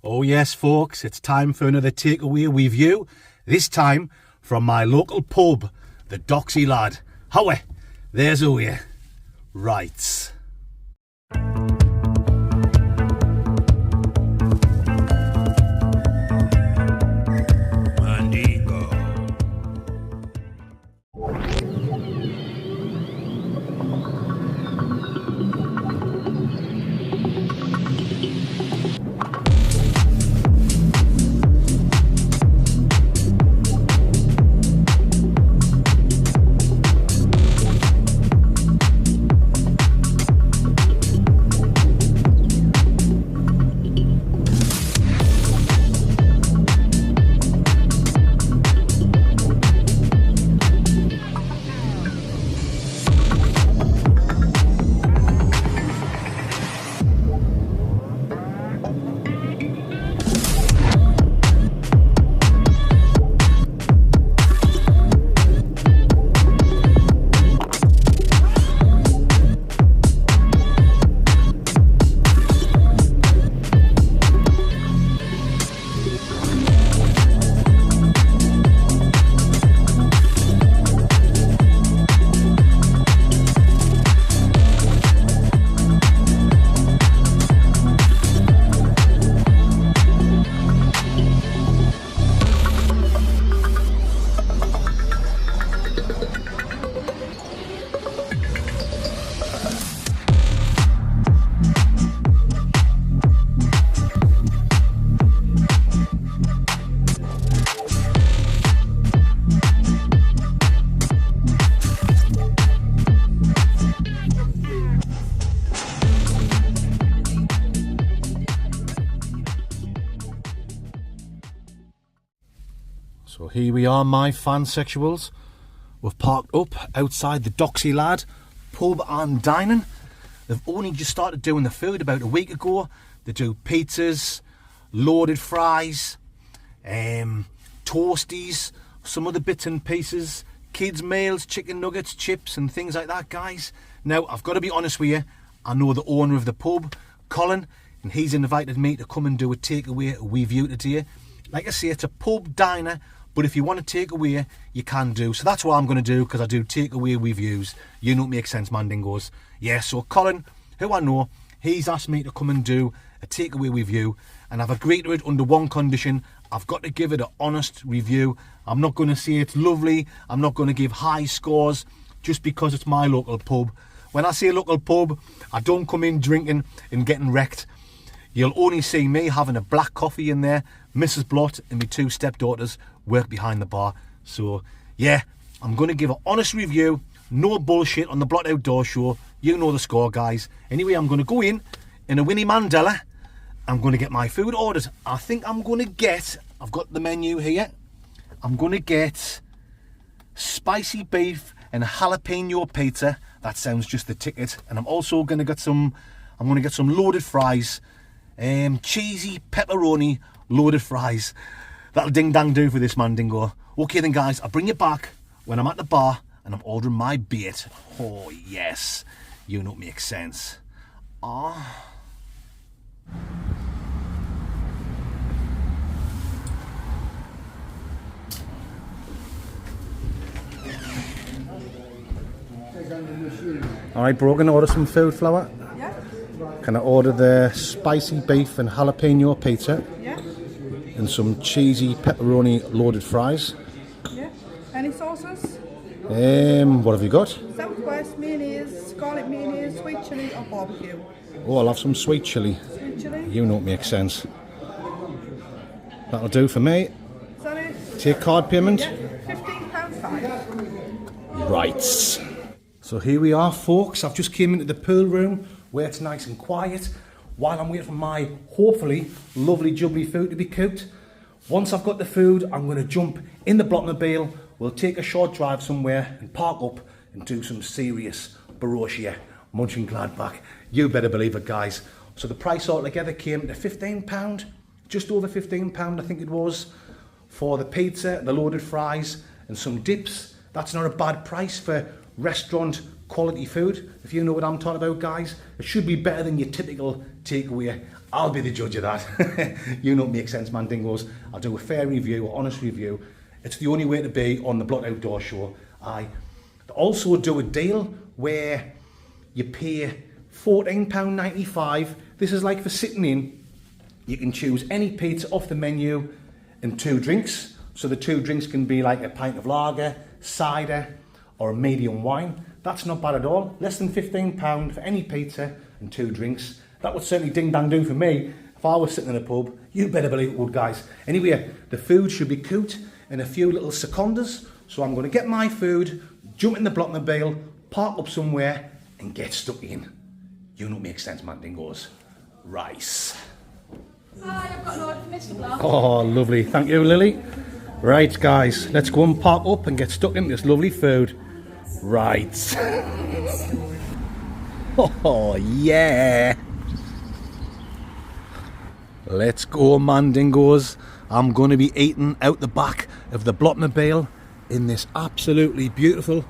Oh yes, folks, it's time for another takeaway review. This time from my local pub, the Doxy Lad. Howie, there's a way. Right. So here we are, my fansexuals. We've parked up outside the Doxy Lad pub and dining. They've only just started doing the food about a week ago. They do pizzas, loaded fries, toasties, some other bits and pieces, kids meals, chicken nuggets, chips and things like that, guys. Now, I've got to be honest with you, I know the owner of the pub, Colin, and he's invited me to come and do a takeaway review today. Like I say, it's a pub diner, but if you want to take away, you can do. So that's what I'm going to do, because I do takeaway reviews. You know, it makes sense, Mandingos. Yeah, so Colin, who I know, he's asked me to come and do a takeaway review, and I've agreed to it under one condition. I've got to give it an honest review. I'm not going to say it's lovely. I'm not going to give high scores just because it's my local pub. When I say local pub, I don't come in drinking and getting wrecked. You'll only see me having a black coffee in there. Mrs. Blott and my two stepdaughters work behind the bar. So, yeah, I'm going to give an honest review. No bullshit on the Blott Outdoor Show. You know the score, guys. Anyway, I'm going to go in a Winnie Mandela. I'm going to get my food ordered. I think I'm going to get, I've got the menu here. I'm going to get spicy beef and jalapeno pizza. That sounds just the ticket. And I'm also going to get some, loaded fries. Cheesy pepperoni loaded fries. That'll ding dang do for this Mandingo. Okay then, guys, I'll bring you back when I'm at the bar and I'm ordering my bait. Oh yes, you know it makes sense. Ah. Alright bro, gonna order some food, Flower? Yeah. Can I order the spicy beef and jalapeno pizza? Yeah. And some cheesy pepperoni loaded fries? Yeah. Any sauces? What have you got? Southwest mayonnaise, garlic mayonnaise, sweet chilli or barbecue? Oh, I'll have some sweet chilli. Sweet chilli? You know it makes sense. That'll do for me. Is that it? Take card payment? Yeah. £15.5. Right. So here we are, folks. I've just came into the pool room where it's nice and quiet while I'm waiting for my, hopefully, lovely jubbly food to be cooked. Once I've got the food, I'm going to jump in the Blockmobile. We'll take a short drive somewhere and park up and do some serious Barosia munching Gladbach. You better believe it, guys. So the price altogether came to £15, just over £15 I think it was, for the pizza, the loaded fries and some dips. That's not a bad price for restaurant quality food, if you know what I'm talking about, guys. It should be better than your typical takeaway. I'll be the judge of that. You know, it makes sense, man, dingoes. I'll do a fair review, or honest review. It's the only way to be on the Blot Outdoor Show. I also do a deal where you pay £14.95. This is like for sitting in. You can choose any pizza off the menu and 2 drinks. So the 2 drinks can be like a pint of lager, cider, or a medium wine. That's not bad at all. Less than £15 for any pizza and 2 drinks. That would certainly ding dang do for me. If I was sitting in a pub, you better believe it would, guys. Anyway, the food should be cooked in a few little secondas. So I'm going to get my food, jump in the Blockmobile, park up somewhere, and get stuck in. You know what makes sense, man, dingoes. Rice. Hi, I've got an order for Mr. Block. Oh, lovely. Thank you, Lily. Right, guys, let's go and park up and get stuck in this lovely food. Right. Oh, yeah. Let's go, man, dingoes. I'm going to be eating out the back of the Blockmobile in this absolutely beautiful,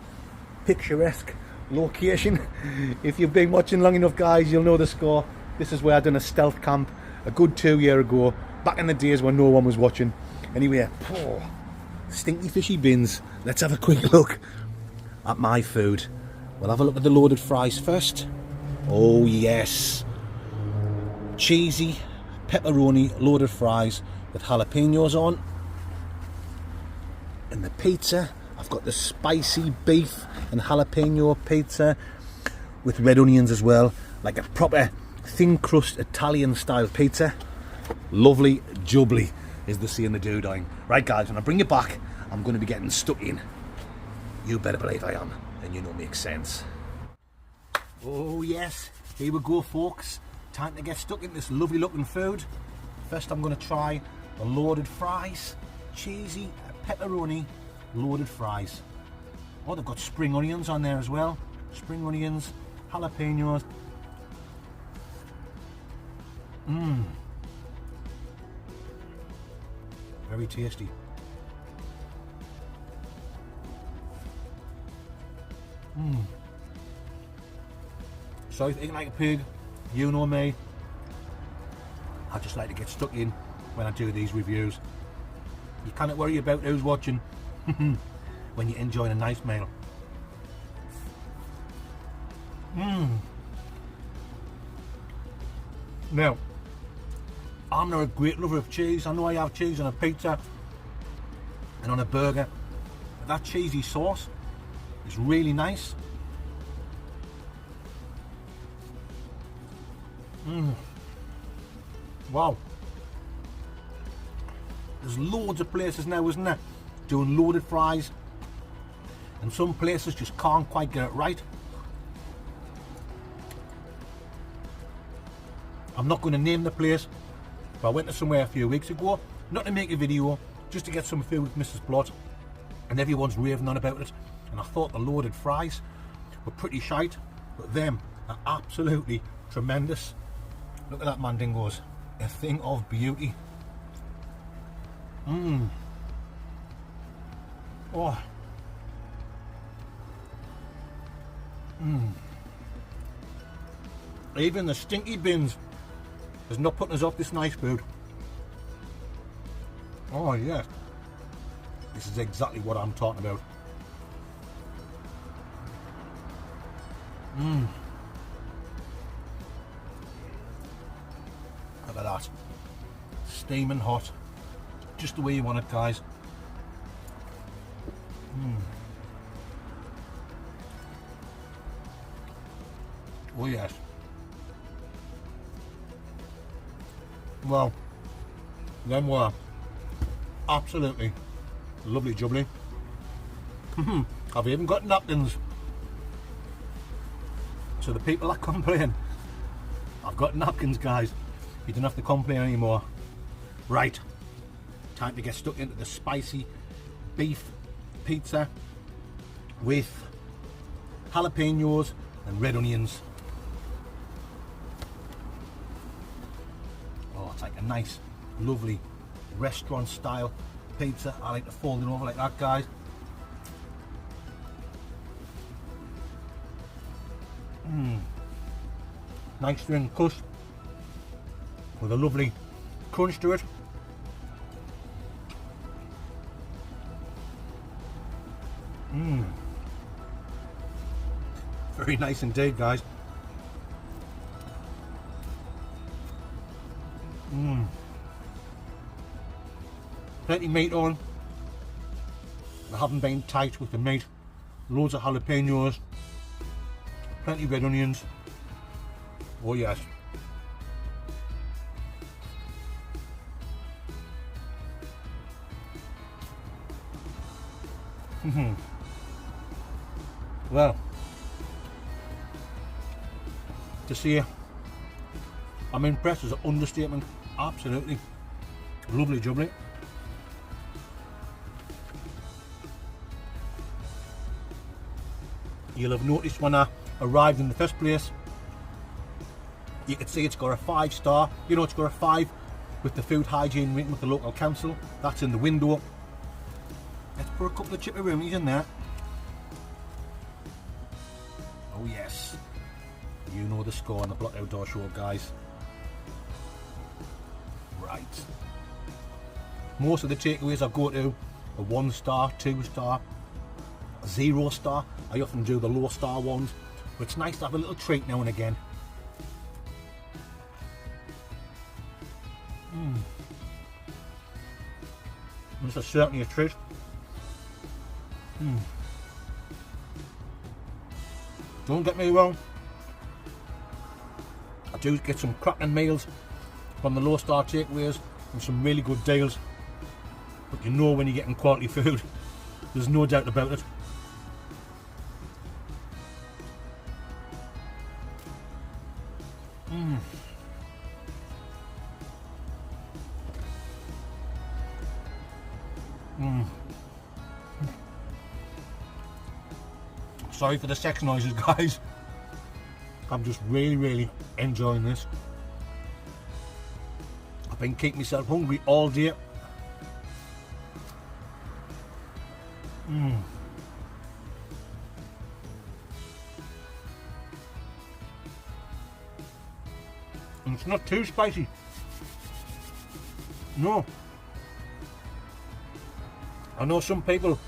picturesque location. If you've been watching long enough, guys, you'll know the score. This is where I done a stealth camp a good 2 years ago, back in the days when no one was watching. Anyway, stinky fishy bins. Let's have a quick look at my food. We'll have a look at the loaded fries first. Oh yes, cheesy pepperoni loaded fries with jalapeños on. And the pizza, I've got the spicy beef and jalapeno pizza with red onions as well, like a proper thin crust Italian style pizza. Lovely jubbly, is the saying the doing. Right, guys, when I bring you back, I'm going to be getting stuck in. You better believe I am, and you know it makes sense. Oh yes, here we go, folks. Time to get stuck in this lovely looking food. First I'm going to try the loaded fries. Cheesy pepperoni loaded fries. Oh, they've got spring onions on there as well. Spring onions, jalapenos. Very tasty. Sorry for eating like a pig, you know me. I just like to get stuck in when I do these reviews. You cannot worry about who's watching when you're enjoying a nice meal. Now, I'm not a great lover of cheese. I know I have cheese on a pizza and on a burger, but that cheesy sauce is really nice. Wow. There's loads of places now, isn't there, doing loaded fries, and some places just can't quite get it right. I'm not going to name the place, but I went to somewhere a few weeks ago, not to make a video, just to get some food with Mrs. Blot, and everyone's raving on about it, and I thought the loaded fries were pretty shite, but them are absolutely tremendous. Look at that, man, dingoes. A thing of beauty. Oh. Even the stinky bins is not putting us off this nice food. Oh yes. This is exactly what I'm talking about. Look at that. Steaming hot. Just the way you want it, guys. Oh yes. Well, them were absolutely lovely jubbly. I've even got napkins. So the people that complain, I've got napkins, guys. You don't have to complain anymore. Right, time to get stuck into the spicy beef pizza with jalapenos and red onions. Oh, it's like a nice, lovely restaurant style pizza. I like to fold it over like that, guys. Nice thin crust. with a lovely crunch to it. Very nice indeed, guys. Plenty meat on. I haven't been tight with the meat. Loads of jalapeños. Plenty red onions. Oh yes. Well, to say I'm impressed is an understatement. Absolutely. Lovely jubbly. You'll have noticed when I arrived in the first place, you can see it's got a 5-star. You know, it's got a 5 with the food hygiene rating with the local council. That's in the window. Let's put a couple of chipperoonies in there. Oh yes, you know the score on the Block Outdoor Show, guys. Right. Most of the takeaways I go to a 1-star, 2-star, 0-star. I often do the low-star ones, but it's nice to have a little treat now and again. This is certainly a treat. Don't get me wrong, I do get some cracking meals from the low star takeaways and some really good deals, but you know when you're getting quality food, there's no doubt about it. Sorry for the sex noises, guys. I'm just really enjoying this. I've been keeping myself hungry all day. And it's not too spicy. No. I know some people,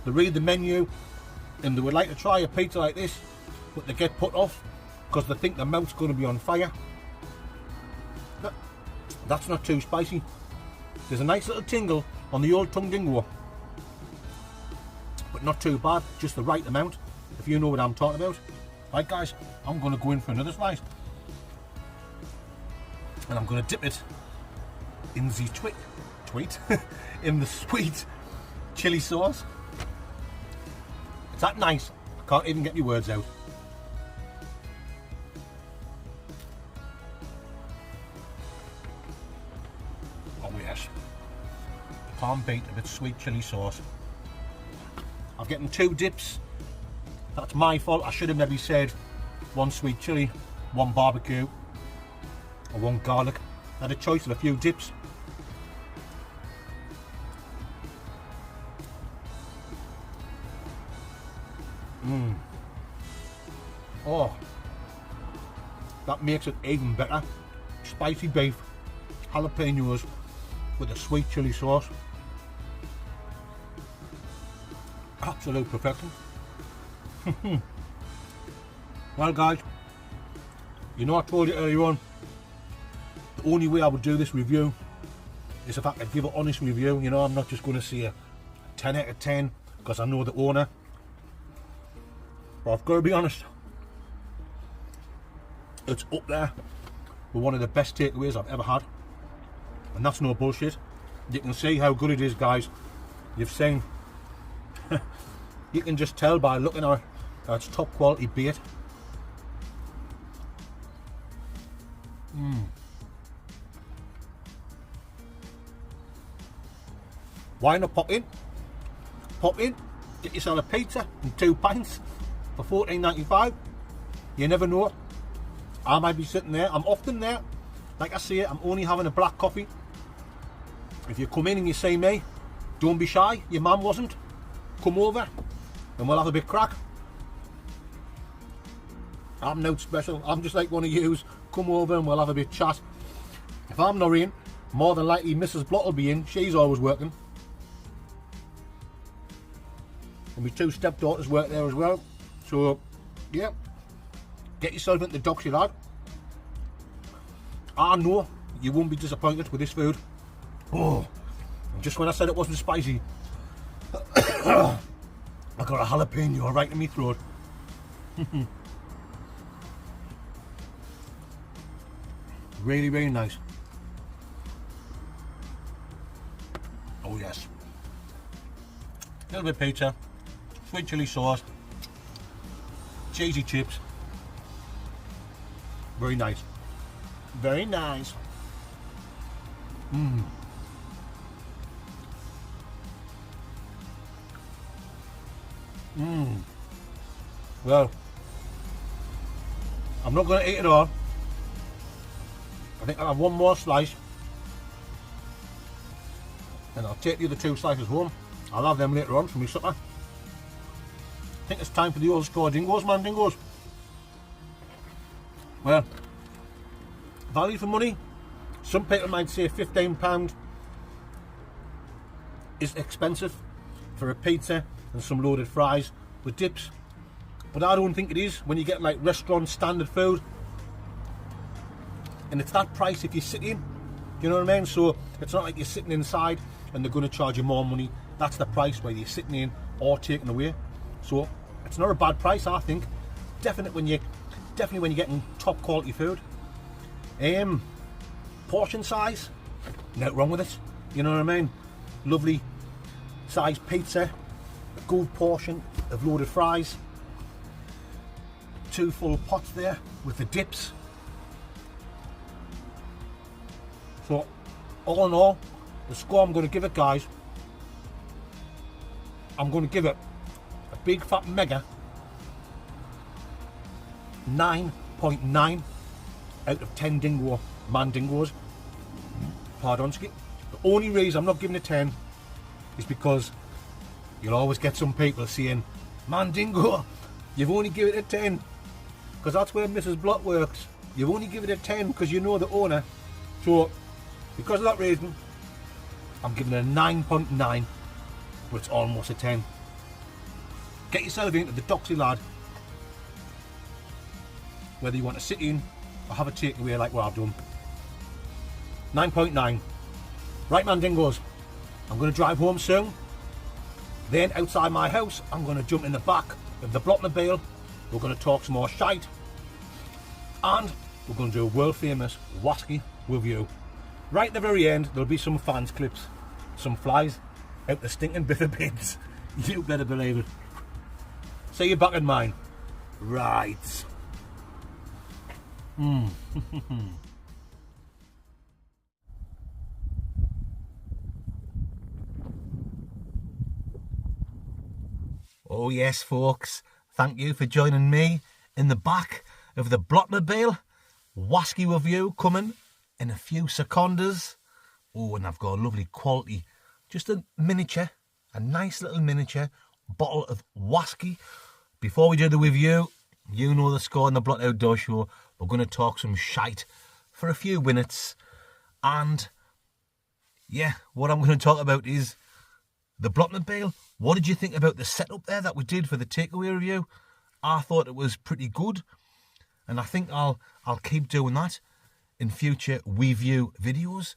they read the menu and they would like to try a pizza like this, but they get put off because they think their mouth's going to be on fire. That's not too spicy. There's a nice little tingle on the old tongue dingo, but not too bad, just the right amount, if you know what I'm talking about. Right guys, I'm going to go in for another slice, and I'm going to dip it in the in the sweet chili sauce. It's that nice, I can't even get my words out. Oh yes, can't beat a bit sweet chili sauce. I'm getting 2 dips. That's my fault. I should have maybe said 1 sweet chili, 1 barbecue, or 1 garlic. I had a choice of a few dips. Oh, that makes it even better. Spicy beef, jalapenos with a sweet chili sauce. Absolute perfection. Well guys, you know I told you earlier on, the only way I would do this review is if I could give an honest review. You know, I'm not just going to say a 10 out of 10 because I know the owner. But I've got to be honest, it's up there with one of the best takeaways I've ever had, and that's no bullshit. You can see how good it is, guys. You've seen. You can just tell by looking at it, it's top quality bait. Why not pop in? Pop in, get yourself a pizza and 2 pints for $14.95. You never know. I might be sitting there. I'm often there. Like I say, I'm only having a black coffee. If you come in and you see me, don't be shy. Your mum wasn't. Come over and we'll have a bit crack. I'm not special. I'm just like one of yous. Come over and we'll have a bit chat. If I'm not in, more than likely Mrs. Blott will be in. She's always working. And my two stepdaughters work there as well. So, yeah. Get yourself into the docks, you lad. I know you won't be disappointed with this food. Oh, just when I said it wasn't spicy, I got a jalapeno right in my throat. Really, really nice. Oh yes. A little bit of pizza, sweet chili sauce, cheesy chips. Very nice. Very nice. Well, I'm not going to eat it all. I think I'll have one more slice. And I'll take the other two slices home. I'll have them later on for my supper. I think it's time for the old score dingos, man, dingos. Well, value for money. Some people might say £15 is expensive for a pizza and some loaded fries with dips. But I don't think it is when you get like restaurant standard food. And it's that price if you sit in. You know what I mean? So it's not like you're sitting inside and they're going to charge you more money. That's the price whether you're sitting in or taking away. So it's not a bad price, I think. Definitely when you're getting top quality food. Portion size, nothing wrong with it. You know what I mean? Lovely size pizza, a good portion of loaded fries, 2 full pots there with the dips. So all in all, the score I'm going to give it, guys, I'm going to give it a big fat mega 9.9 out of 10 dingo mandingos. Pardonski. The only reason I'm not giving it 10 is because you'll always get some people saying, Mandingo, you've only given it a 10. Because that's where Mrs. Blott works. You've only given it a 10 because you know the owner. So, because of that reason, I'm giving it a 9.9, but it's almost a 10. Get yourself into the Doxy lad. Whether you want to sit in or have a takeaway like what I've done. 9.9. Right, Mandingos, I'm going to drive home soon. Then outside my house, I'm going to jump in the back of the Blottmobile. We're going to talk some more shite. And we're going to do a world famous Wasky review. Right at the very end, there'll be some fans clips. Some flies out the stinking bit of bins. You better believe it. See you back in mine. Right. Oh yes, folks, thank you for joining me in the back of the Blottmobile. Wasky review coming in a few seconds. Oh, and I've got a lovely quality, just a miniature, a nice little miniature bottle of Wasky. Before we do the review, you know the score in the Blott Outdoor Show. We're going to talk some shite for a few minutes. And yeah, what I'm going to talk about is the Blottmobile. What did you think about the setup there that we did for the takeaway review? I thought it was pretty good, and I think I'll keep doing that in future review videos.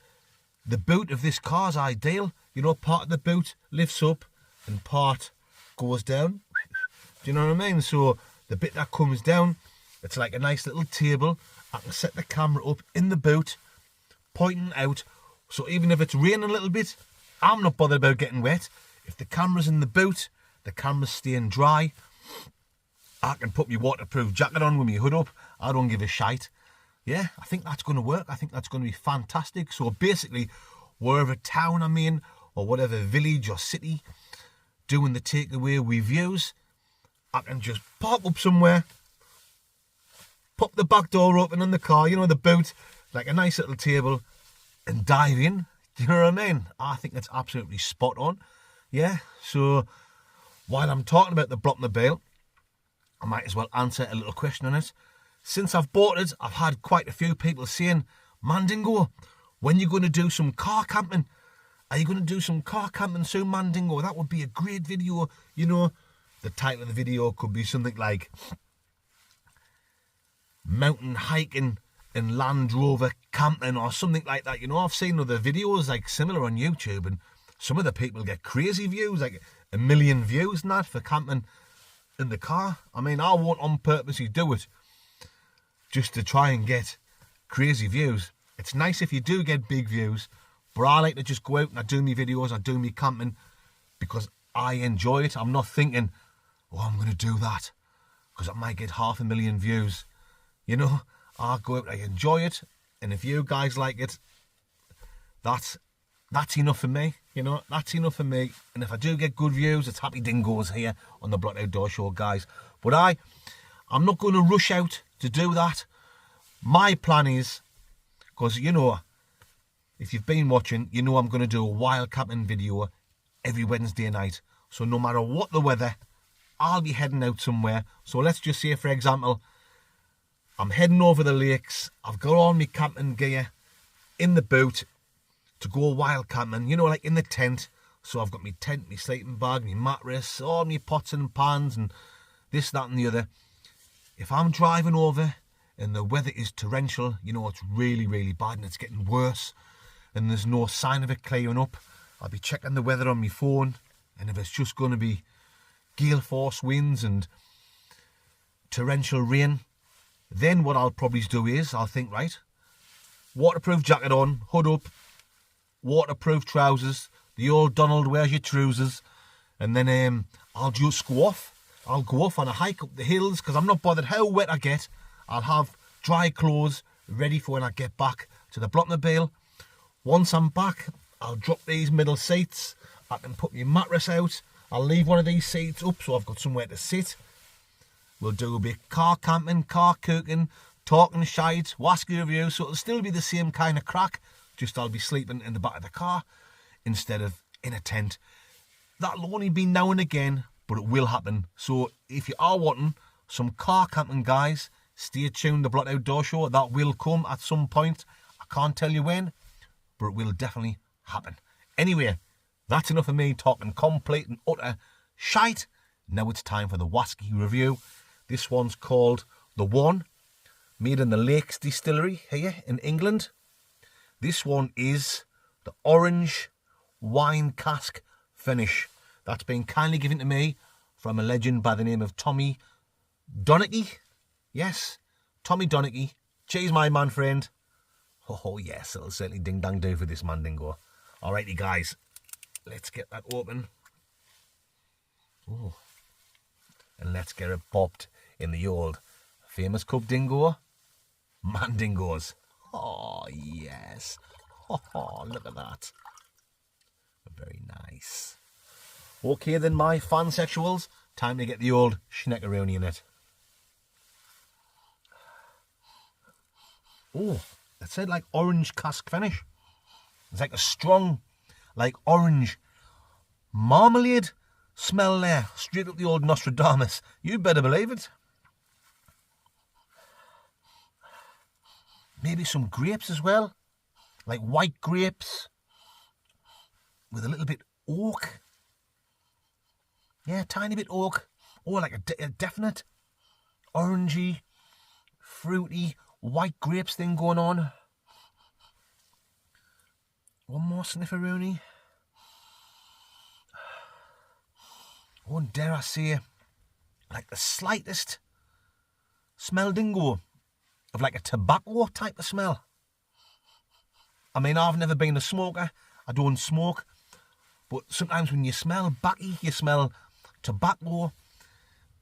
The boot of this car's ideal. You know, part of the boot lifts up and part goes down. Do you know what I mean? So the bit that comes down, it's like a nice little table. I can set the camera up in the boot, pointing out. So even if it's raining a little bit, I'm not bothered about getting wet. If the camera's in the boot, the camera's staying dry. I can put my waterproof jacket on with my hood up. I don't give a shite. Yeah, I think that's going to work. I think that's going to be fantastic. So basically, wherever town I'm in, or whatever village or city, doing the takeaway reviews, I can just pop up somewhere, pop the back door open on the car, you know, the boot, like a nice little table, and dive in. Do you know what I mean? I think that's absolutely spot on. Yeah, so while I'm talking about the Blottmobile, I might as well answer a little question on it. Since I've bought it, I've had quite a few people saying, Mandingo, when you're going to do some car camping. Are you going to do some car camping soon, Mandingo? That would be a great video. You know, the title of the video could be something like mountain hiking and Land Rover camping or something like that. You know, I've seen other videos like similar on YouTube, and some of the people get crazy views, like 1 million views and that for camping in the car. I mean, I won't on purposely do it just to try and get crazy views. It's nice if you do get big views, but I like to just go out and I do my videos, I do my camping because I enjoy it. I'm not thinking, oh, I'm going to do that because I might get 500,000 views. You know, I go out, I enjoy it, and if you guys like it, that's enough for me. You know, that's enough for me. And if I do get good views, it's happy dingoes here on the Blocked Outdoor Show, guys. But I'm not going to rush out to do that. My plan is, because, you know, if you've been watching, you know I'm going to do a wild camping video every Wednesday night. So no matter what the weather, I'll be heading out somewhere. So let's just say, for example, I'm heading over the lakes. I've got all my camping gear in the boot to go wild camping, you know, like in the tent. So I've got my tent, my sleeping bag, my mattress, all my pots and pans and this, that and the other. If I'm driving over and the weather is torrential, you know, it's really, really bad and it's getting worse and there's no sign of it clearing up, I'll be checking the weather on my phone, and if it's just going to be gale force winds and torrential rain, then what I'll probably do is I'll think, right, waterproof jacket on, hood up, waterproof trousers, the old Donald wears your trousers, and then I'll just go off. I'll go off on a hike up the hills because I'm not bothered how wet I get. I'll have dry clothes ready for when I get back to the Blockmobile. Once I'm back, I'll drop these middle seats. I can put my mattress out. I'll leave one of these seats up so I've got somewhere to sit. We'll do a bit car camping, car cooking, talking shite, wasky review, so it'll still be the same kind of crack, just I'll be sleeping in the back of the car instead of in a tent. That'll only be now and again, but it will happen. So if you are wanting some car camping, guys, stay tuned, the Blocked Outdoor Show. That will come at some point. I can't tell you when, but it will definitely happen. Anyway, that's enough of me talking complete and utter shite. Now it's time for the Wasky review. This one's called The One, made in the Lakes Distillery here in England. This one is the orange wine cask finish. That's been kindly given to me from a legend by the name of Tommy Donaghy. Yes, Tommy Donaghy. Cheers, my man friend. Oh yes, it'll certainly ding dang do for this Mandingo. Alrighty guys, let's get that open. Oh, and let's get it popped in the old famous cup dingo, Mandingos. Oh yes. Oh, look at that. Very nice. Okay then, my fansexuals, time to get the old schneckeroni in it. Oh, it said like orange cask finish. It's like a strong, like orange marmalade smell there, straight up the old Nostradamus. You better believe it. Maybe some grapes as well, like white grapes with a little bit oak. Yeah, tiny bit oak. Oh, like a definite orangey, fruity, white grapes thing going on. One more snifferoonie. Oh, and dare I say, like the slightest smell dingo of like a tobacco type of smell. I mean, I've never been a smoker. I don't smoke. But sometimes when you smell backy, you smell tobacco.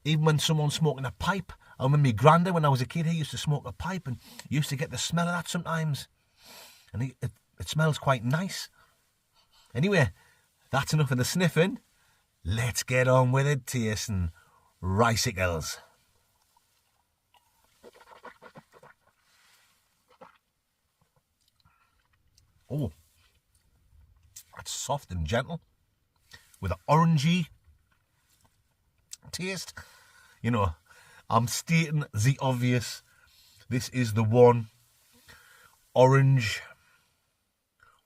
Even when someone's smoking a pipe. I remember my granddad, when I was a kid, he used to smoke a pipe and you used to get the smell of that sometimes. And it smells quite nice. Anyway, that's enough of the sniffing. Let's get on with it, tasting ricicles. Oh, that's soft and gentle with an orangey taste. You know, I'm stating the obvious. This is the one. Orange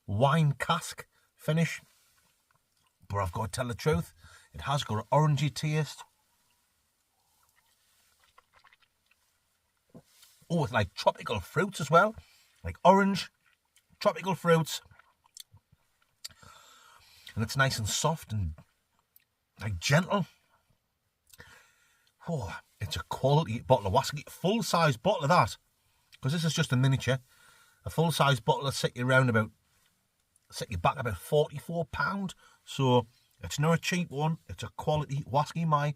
wine cask finish. But I've got to tell the truth, it has got an orangey taste. Oh, it's like tropical fruits as well. Like orange, tropical fruits. And it's nice and soft and like gentle. Oh, it's a quality bottle of whiskey. Full-size bottle of that. Because this is just a miniature. A full-size bottle will set you back about £44. So it's not a cheap one. It's a quality whiskey. My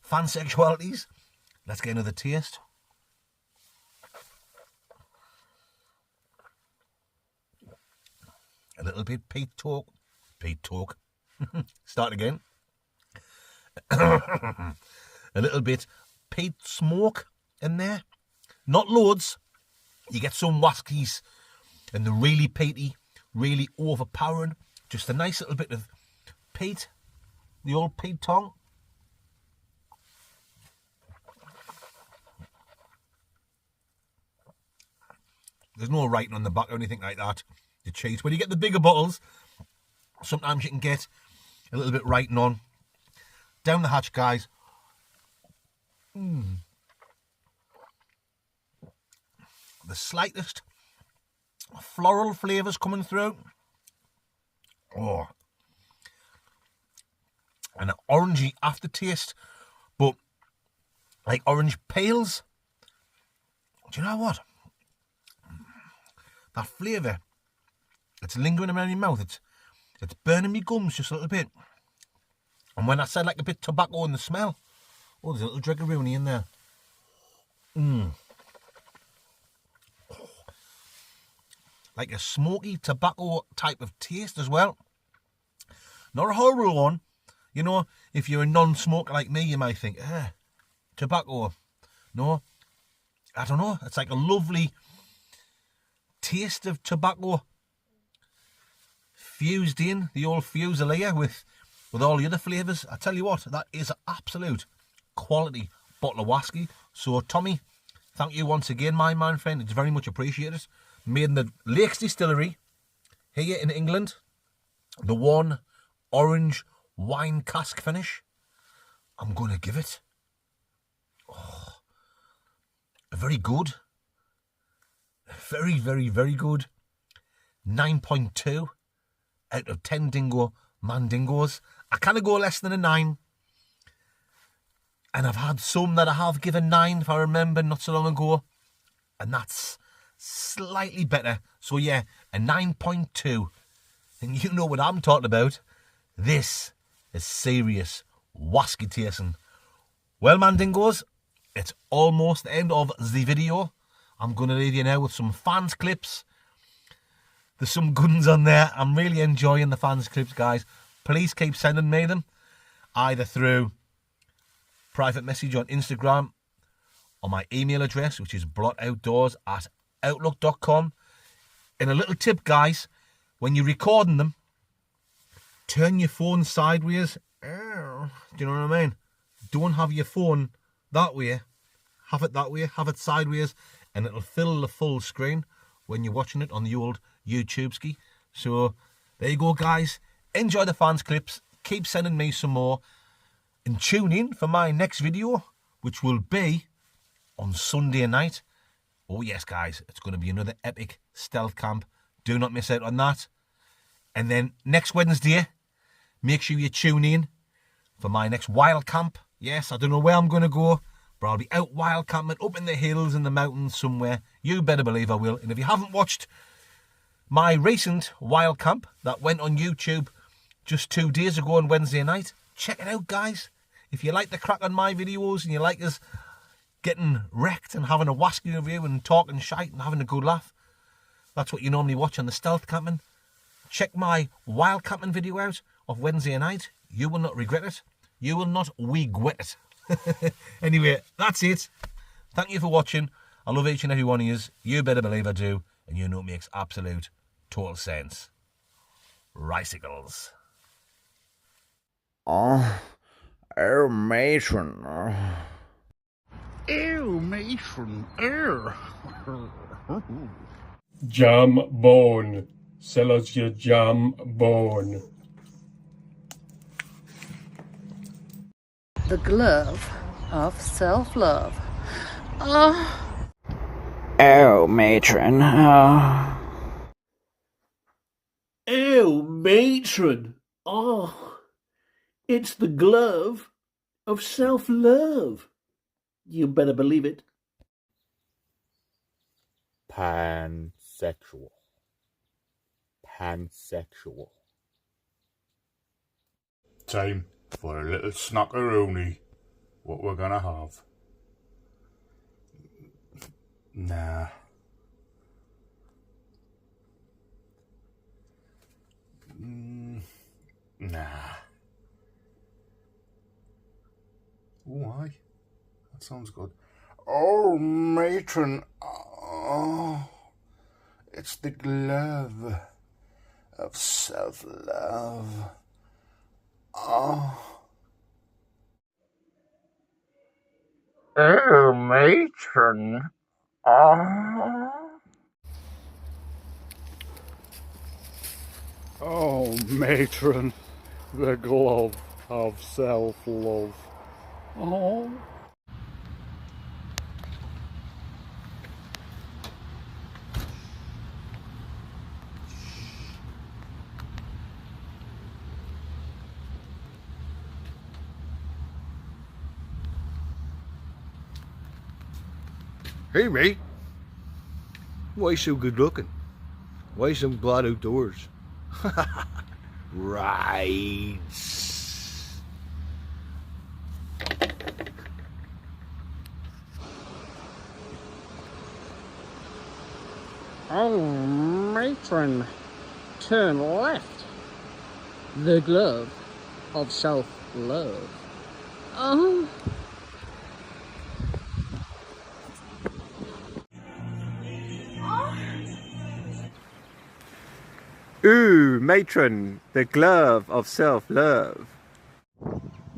fan sexualities. Let's get another taste. A little bit peat talk. Start again. A little bit peat smoke in there. Not loads. You get some whiskies and they're really peaty, really overpowering. Just a nice little bit of peat. The old peat tongue. There's no writing on the back or anything like that. The cheese. When you get the bigger bottles, sometimes you can get a little bit writing on. Down the hatch, guys. The slightest floral flavours coming through. Oh. And an orangey aftertaste. But like orange peels. Do you know what? That flavour, it's lingering around your mouth. It's burning me gums just a little bit. And when I said like a bit tobacco in the smell, oh, there's a little Dregaroonie in there. Like a smoky tobacco type of taste as well. Not a horrible one. You know, if you're a non-smoker like me, you might think, tobacco. No, I don't know. It's like a lovely taste of tobacco fused in, the old fusilier with all the other flavours. I tell you what, that is an absolute quality bottle of whiskey. So Tommy, thank you once again, my man friend. It's very much appreciated. Made in the Lakes Distillery here in England. The one orange wine cask finish. I'm going to give it a very good, very, very, very good 9.2 out of 10 dingo mandingos. I can't go less than a 9. And I've had some that I have given 9, if I remember, not so long ago. And that's slightly better. So yeah, a 9.2. And you know what I'm talking about. This is serious whiskey tasting. Well, mandingos, it's almost the end of the video. I'm going to leave you now with some fans clips. There's some good ones on there. I'm really enjoying the fans clips, guys. Please keep sending me them. Either through private message on Instagram or my email address, which is blotoutdoors@outlook.com. And a little tip, guys. When you're recording them, turn your phone sideways. Do you know what I mean? Don't have your phone that way. Have it that way. Have it sideways. And it'll fill the full screen when you're watching it on the old YouTube ski. So there you go, guys. Enjoy the fans clips. Keep sending me some more. And tune in for my next video, which will be on Sunday night. Oh yes, guys, it's going to be another epic stealth camp. Do not miss out on that. And then next Wednesday, make sure you tune in for my next wild camp. Yes, I don't know where I'm going to go, but I'll be out wild camping up in the hills in the mountains somewhere. You better believe I will. And if you haven't watched my recent wild camp that went on YouTube just 2 days ago on Wednesday night, check it out, guys. If you like the crack on my videos and you like us getting wrecked and having a whiskey review and talking shite and having a good laugh, that's what you normally watch on the stealth camping. Check my wild camping video out of Wednesday night. You will not regret it. You will not regret it. Anyway, that's it. Thank you for watching. I love each and every one of you. You better believe I do. And you know it makes absolute, total sense. Ricicles. Oh, matron. Ew, matron. Ew. Jam bone. Sell us your jambone. The glove of self-love. Oh. Oh, matron. Oh, matron. Oh, it's the glove of self-love. You better believe it. Pansexual. Pansexual. Time for a little snackaroni. What we're gonna have? Nah. Nah. Oh, aye. That sounds good. Oh, matron. Oh, it's the glove of self-love. Oh. Oh, matron. Oh, matron, the glove of self-love. Oh. Hey, mate. Why so good looking? Why so glad outdoors? Right. Oh, matron. Turn left. The glove of self-love. Oh. Ooh, matron, the glove of self-love.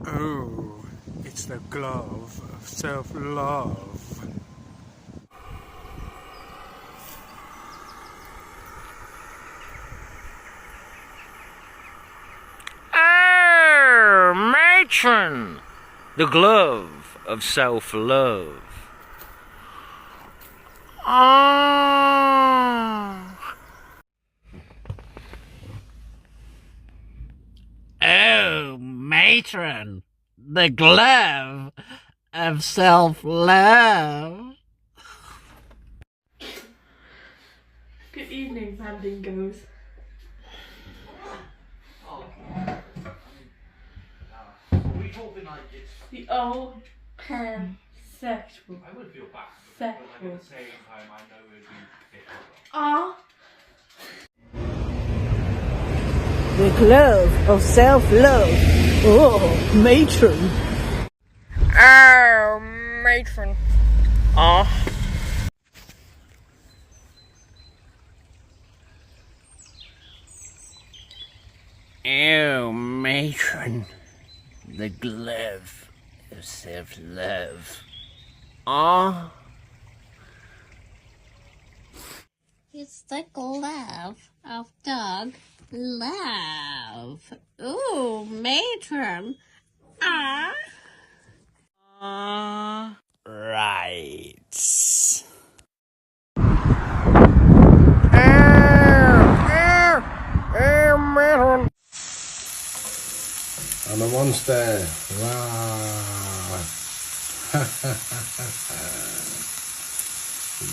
Oh, it's the glove of self-love. Oh, matron. The glove of self-love. Oh, matron. The glove of self-love. Good evening, Mandingos. The old pansexual. I would feel bad. Sexual. At the same time, I know it would be Ah. The glove of self-love. Oh, matron. Oh, matron. Oh. Oh, matron. The glove of self-love. Oh. It's the glove of dog love. Ooh, matron. Ah. Right. Matron. I'm a monster.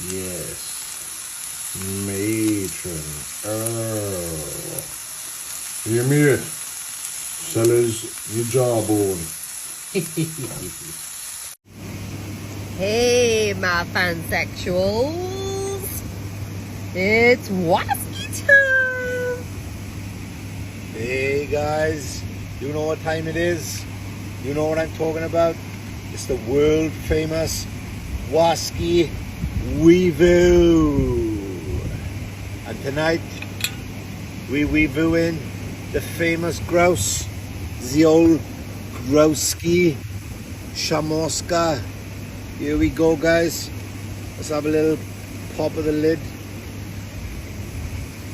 Yes. Matron. Oh. You mate. Sell us your jawbone. Hey, my pansexuals. It's Wasky time. Hey guys, you know what time it is? You know what I'm talking about? It's the world famous Wasky Weevoo. And tonight we weevooing the famous grouse, the old Growski Shamoska. Here we go, guys. Let's have a little pop of the lid.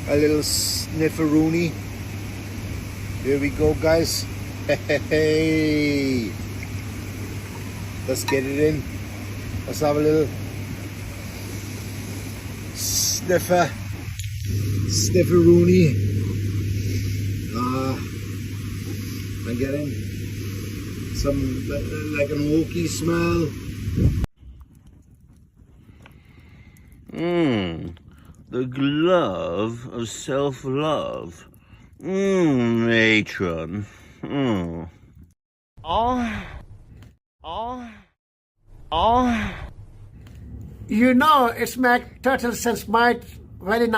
A little snifferoonie. Here we go, guys. Hey, let's get it in. Let's have a little snifferoonie. I'm getting some like an oaky smell. The glove of self-love. Matron. You know, it's make total sense, mate. Very nice.